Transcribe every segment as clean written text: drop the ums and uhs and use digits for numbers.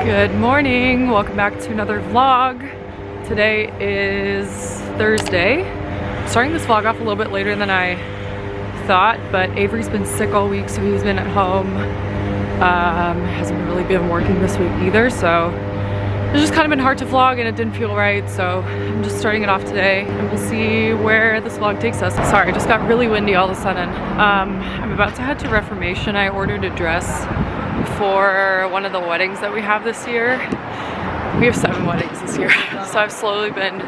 Good morning, welcome back to another vlog. Today is Thursday. I'm starting this vlog off a little bit later than I thought, but Avery's been sick all week, so he's been at home. Hasn't really been working this week either, so it's just kind of been hard to vlog and it didn't feel right, so I'm just starting it off today and we'll see where this vlog takes us. Sorry, it just got really windy all of a sudden. I'm about to head to Reformation. I ordered a dress for one of the weddings that we have this year. We have 7 weddings this year, so I've slowly been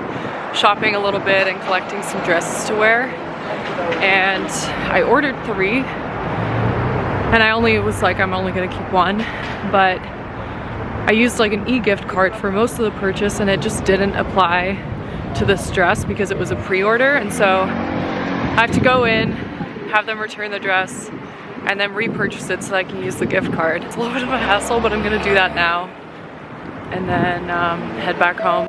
shopping a little bit and collecting some dresses to wear, and I ordered 3 and I only was like, I'm only gonna keep 1, but I used like an e-gift card for most of the purchase and it just didn't apply to this dress because it was a pre-order, and so I have to go in, have them return the dress, and then repurchase it so I can use the gift card. It's a little bit of a hassle, but I'm gonna do that now and then head back home.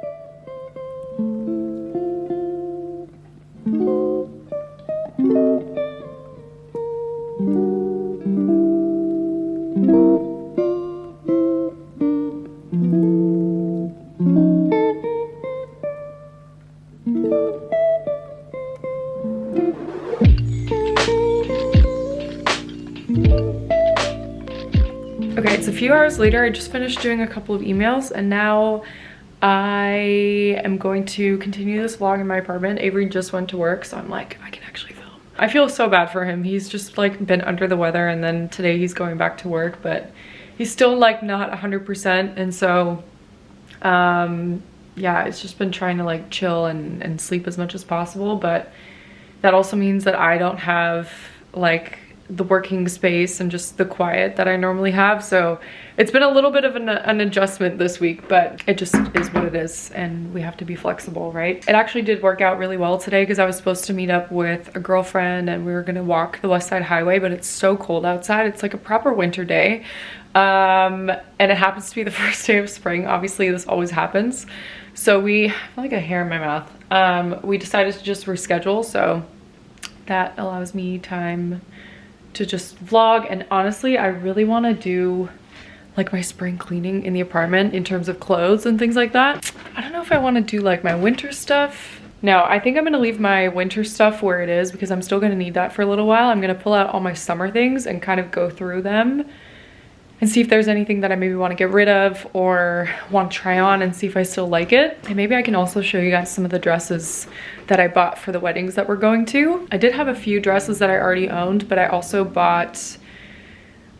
Okay, it's a few hours later. I just finished doing a couple of emails and now I am going to continue this vlog in my apartment. Avery just went to work, so I'm like, I can actually film. I feel so bad for him. He's just like been under the weather, and then today he's going back to work, but he's still like not 100%, and so yeah, it's just been trying to like chill and sleep as much as possible, but that also means that I don't have like the working space and just the quiet that I normally have, so it's been a little bit of an adjustment this week, but it just is what it is and we have to be flexible, right? It actually did work out really well today because I was supposed to meet up with a girlfriend and we were gonna walk the West Side Highway, but it's so cold outside. It's like a proper winter day, and it happens to be the first day of spring. Obviously this always happens, so I feel like a hair in my mouth. We decided to just reschedule, so that allows me time to just vlog. And honestly, I really want to do like my spring cleaning in the apartment in terms of clothes and things like that. I don't know if I want to do like my winter stuff. No, I think I'm going to leave my winter stuff where it is because I'm still going to need that for a little while. I'm going to pull out all my summer things and kind of go through them and see if there's anything that I maybe want to get rid of or want to try on and see if I still like it. And maybe I can also show you guys some of the dresses that I bought for the weddings that we're going to. I did have a few dresses that I already owned, but I also bought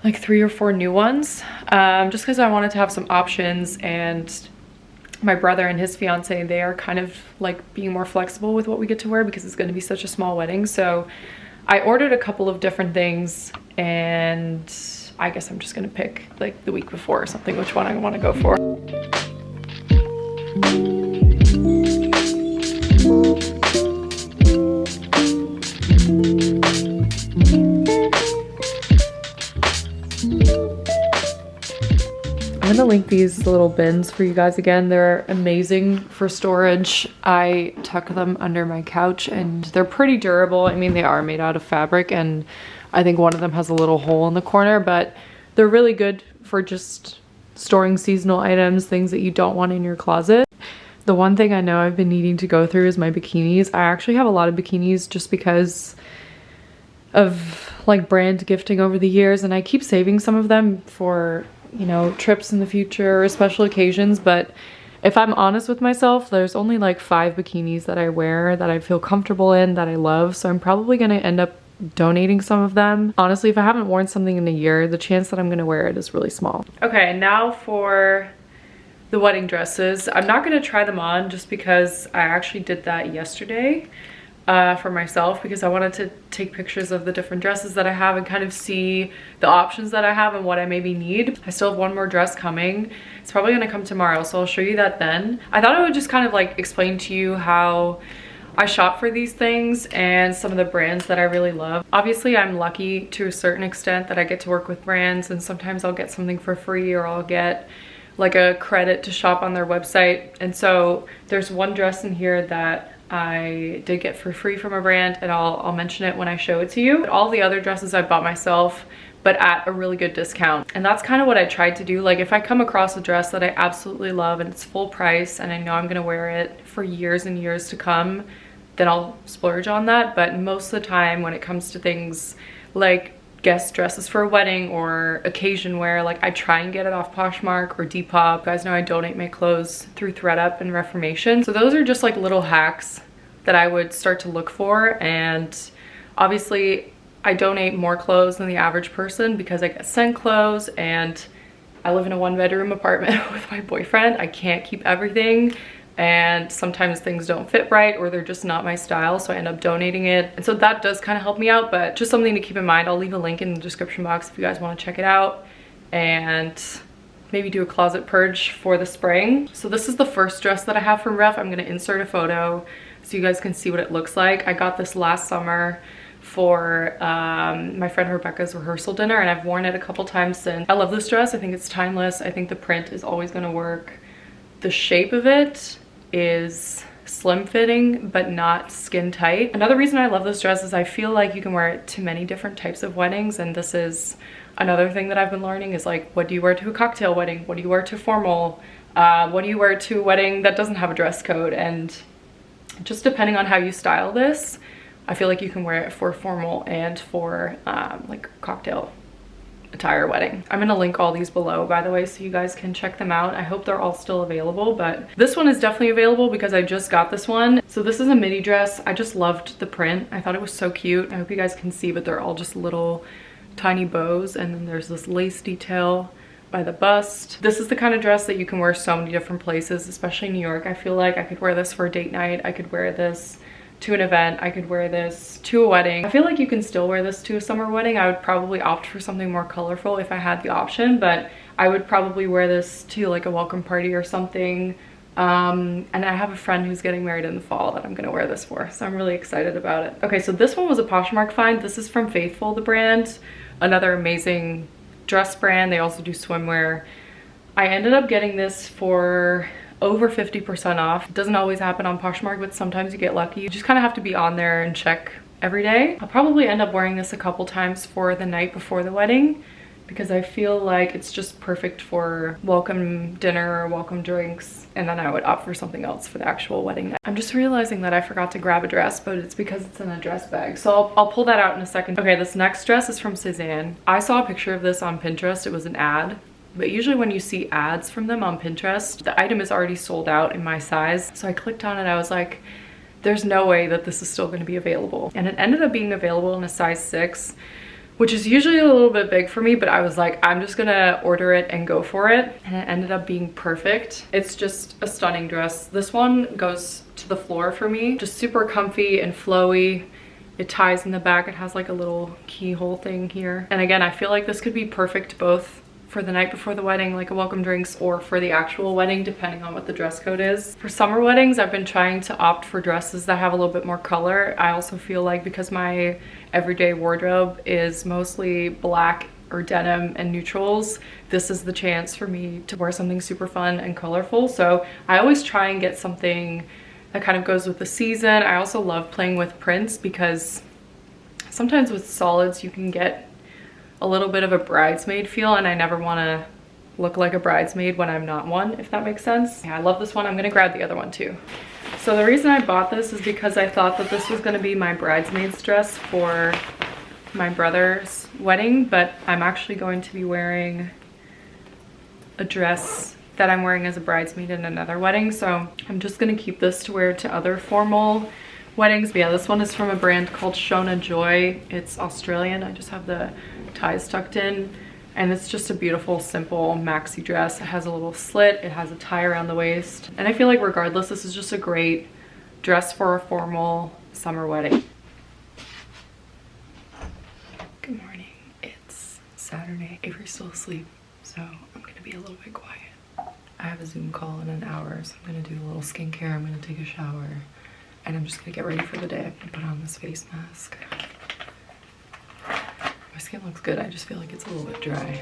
like 3 or 4 new ones, just because I wanted to have some options. And my brother and his fiance, they are kind of like being more flexible with what we get to wear because it's going to be such a small wedding. So I ordered a couple of different things, and I guess I'm just gonna pick like the week before or something which one I want to go for. I'm gonna link these little bins for you guys again. They're amazing for storage. I tuck them under my couch and they're pretty durable. I mean, they are made out of fabric, and I think one of them has a little hole in the corner, but they're really good for just storing seasonal items, things that you don't want in your closet. The one thing I know I've been needing to go through is my bikinis. I actually have a lot of bikinis just because of like brand gifting over the years, and I keep saving some of them for, you know, trips in the future or special occasions. But if I'm honest with myself, there's only like 5 bikinis that I wear that I feel comfortable in, that I love, so I'm probably gonna end up donating some of them. Honestly, if I haven't worn something in a year, the chance that I'm gonna wear it is really small. Okay, now for the wedding dresses. I'm not gonna try them on just because I actually did that yesterday for myself, because I wanted to take pictures of the different dresses that I have and kind of see the options that I have and what I maybe need. I still have one more dress coming. It's probably gonna come tomorrow, so I'll show you that then. I thought I would just kind of like explain to you how I shop for these things and some of the brands that I really love. Obviously, I'm lucky to a certain extent that I get to work with brands, and sometimes I'll get something for free or I'll get like a credit to shop on their website. And so there's one dress in here that I did get for free from a brand, and I'll mention it when I show it to you. All the other dresses I bought myself, but at a really good discount. And that's kind of what I tried to do. Like if I come across a dress that I absolutely love and it's full price and I know I'm gonna wear it for years and years to come, then I'll splurge on that. But most of the time when it comes to things like guest dresses for a wedding or occasion wear, like I try and get it off Poshmark or Depop. You guys know I donate my clothes through ThredUp and Reformation. So those are just like little hacks that I would start to look for. And obviously I donate more clothes than the average person because I get sent clothes, and I live in a 1-bedroom apartment with my boyfriend. I can't keep everything, and sometimes things don't fit right or they're just not my style, so I end up donating it. And so that does kind of help me out, but just something to keep in mind. I'll leave a link in the description box if you guys want to check it out and maybe do a closet purge for the spring. So this is the first dress that I have from Ref. I'm going to insert a photo so you guys can see what it looks like. I got this last summer for my friend Rebecca's rehearsal dinner, and I've worn it a couple times since. I love this dress. I think it's timeless. I think the print is always going to work. The shape of it is slim fitting but not skin tight. Another reason I love this dress is I feel like you can wear it to many different types of weddings, and this is another thing that I've been learning is like, what do you wear to a cocktail wedding? What do you wear to formal? What do you wear to a wedding that doesn't have a dress code? And just depending on how you style this, I feel like you can wear it for formal and for like cocktail attire wedding. I'm gonna link all these below, by the way, so you guys can check them out. I hope they're all still available, but this one is definitely available because I just got this one. So this is a midi dress. I just loved the print. I thought it was so cute. I hope you guys can see, but they're all just little tiny bows, and then there's this lace detail by the bust. This is the kind of dress that you can wear so many different places, especially New York. I feel like I could wear this for a date night. I could wear this to an event. I could wear this to a wedding. I feel like you can still wear this to a summer wedding. I would probably opt for something more colorful if I had the option, but I would probably wear this to like a welcome party or something. And I have a friend who's getting married in the fall that I'm gonna wear this for, so I'm really excited about it. Okay, so this one was a Poshmark find. This is from Faithful, the brand, another amazing dress brand. They also do swimwear. I ended up getting this for over 50% off. It doesn't always happen on Poshmark, but sometimes you get lucky. You just kind of have to be on there and check every day. I'll probably end up wearing this a couple times for the night before the wedding because I feel like it's just perfect for welcome dinner or welcome drinks, and then I would opt for something else for the actual wedding night. I'm just realizing that I forgot to grab a dress, but it's because it's in a dress bag, so I'll pull that out in a second. Okay, this next dress is from Cezanne. I saw a picture of this on Pinterest. It was an ad. But usually when you see ads from them on Pinterest, the item is already sold out in my size. So I clicked on it. I was like, there's no way that this is still going to be available. And it ended up being available in a size 6, which is usually a little bit big for me, but I was like, I'm just gonna order it and go for it. And it ended up being perfect. It's just a stunning dress. This one goes to the floor for me. Just super comfy and flowy. It ties in the back. It has like a little keyhole thing here. And again, I feel like this could be perfect both for the night before the wedding, like a welcome drinks, or for the actual wedding, depending on what the dress code is. For summer weddings, I've been trying to opt for dresses that have a little bit more color. I also feel like because my everyday wardrobe is mostly black or denim and neutrals, this is the chance for me to wear something super fun and colorful. So I always try and get something that kind of goes with the season. I also love playing with prints because sometimes with solids you can get a little bit of a bridesmaid feel, and I never want to look like a bridesmaid when I'm not one, if that makes sense. Yeah, I love this one. I'm gonna grab the other one too. So the reason I bought this is because I thought that this was gonna be my bridesmaid's dress for my brother's wedding, but I'm actually going to be wearing a dress that I'm wearing as a bridesmaid in another wedding. So I'm just gonna keep this to wear to other formal weddings. But yeah, this one is from a brand called Shona Joy. It's Australian. I just have the ties tucked in, and it's just a beautiful, simple maxi dress. It has a little slit, it has a tie around the waist, and I feel like regardless, this is just a great dress for a formal summer wedding. Good morning. It's Saturday. Avery's still asleep, so I'm gonna be a little bit quiet. I have a Zoom call in an hour, so I'm gonna do a little skincare, I'm gonna take a shower, and I'm just gonna get ready for the day. I'm gonna put on this face mask. My skin looks good, I just feel like it's a little bit dry.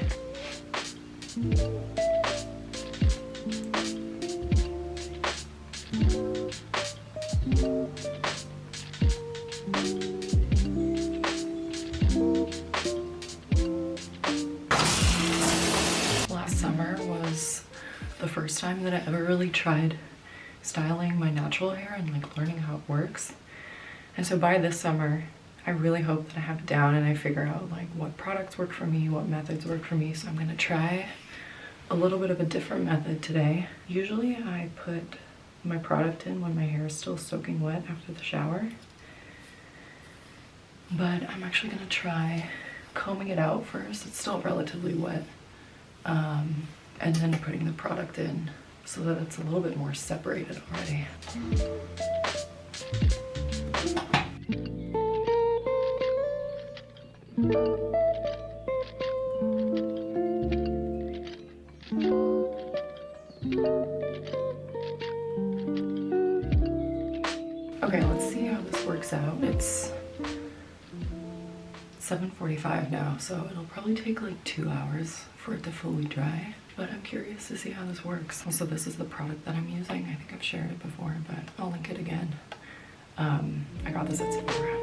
first time that I ever really tried styling my natural hair and like learning how it works. And so by this summer, I really hope that I have it down and I figure out like what products work for me, what methods work for me. So I'm gonna try a little bit of a different method today. Usually I put my product in when my hair is still soaking wet after the shower. But I'm actually gonna try combing it out first. It's still relatively wet. And then putting the product in so that it's a little bit more separated already. Okay, let's see how this works out. It's 7:45 now, so it'll probably take like 2 hours for it to fully dry. But I'm curious to see how this works. Also, this is the product that I'm using. I think I've shared it before, but I'll link it again. I got this at Sephora.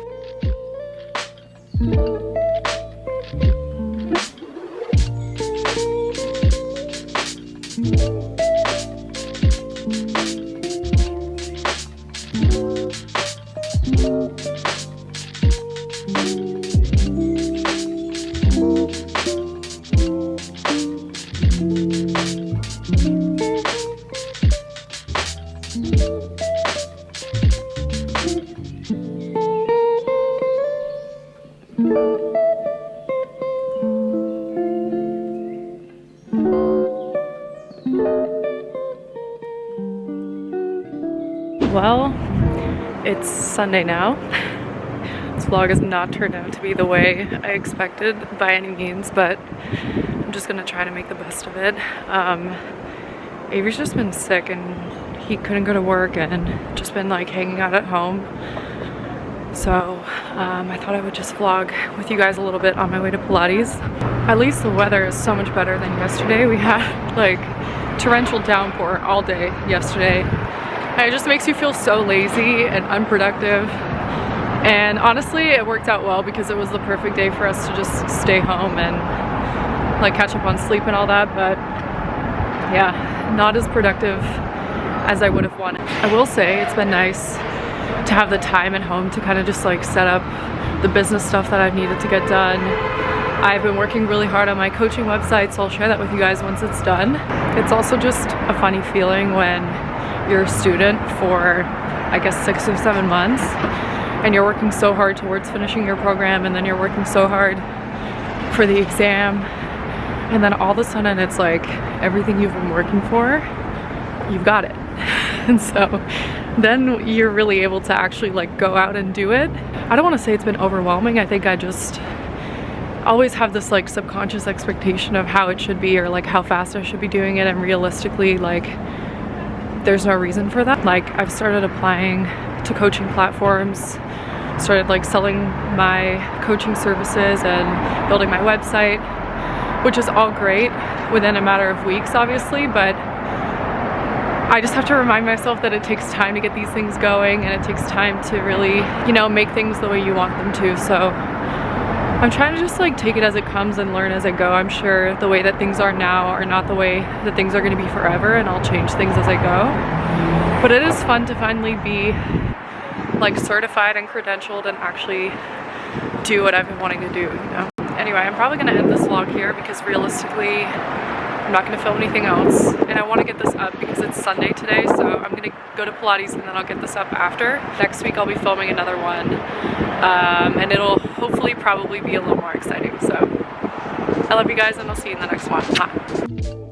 Well, it's Sunday now. This vlog has not turned out to be the way I expected by any means, but I'm just gonna try to make the best of it. Avery's just been sick and he couldn't go to work and just been like hanging out at home. So I thought I would just vlog with you guys a little bit on my way to Pilates. At least the weather is so much better than yesterday. We had like torrential downpour all day yesterday. And it just makes you feel so lazy and unproductive. And honestly, it worked out well because it was the perfect day for us to just stay home and like catch up on sleep and all that. But yeah, not as productive as I would have wanted. I will say it's been nice to have the time at home to kind of just like set up the business stuff that I've needed to get done. I've been working really hard on my coaching website, so I'll share that with you guys once it's done. It's also just a funny feeling when you're a student for, I guess, 6 or 7 months, and you're working so hard towards finishing your program, and then you're working so hard for the exam, and then all of a sudden it's like everything you've been working for, you've got it. And so then you're really able to actually like go out and do it. I don't want to say it's been overwhelming. I think I just always have this like subconscious expectation of how it should be or like how fast I should be doing it, and realistically like there's no reason for that. Like I've started applying to coaching platforms, started like selling my coaching services and building my website, which is all great within a matter of weeks obviously, but I just have to remind myself that it takes time to get these things going, and it takes time to really, you know, make things the way you want them to. So I'm trying to just like take it as it comes and learn as I go. I'm sure the way that things are now are not the way that things are going to be forever, and I'll change things as I go. But it is fun to finally be like certified and credentialed and actually do what I've been wanting to do, you know. Anyway, I'm probably going to end this vlog here because realistically I'm not going to film anything else, and I want to get this up because it's Sunday today, so I'm going to go to Pilates and then I'll get this up after. Next week I'll be filming another one, and it'll hopefully probably be a little more exciting. So I love you guys, and I'll see you in the next one. Bye.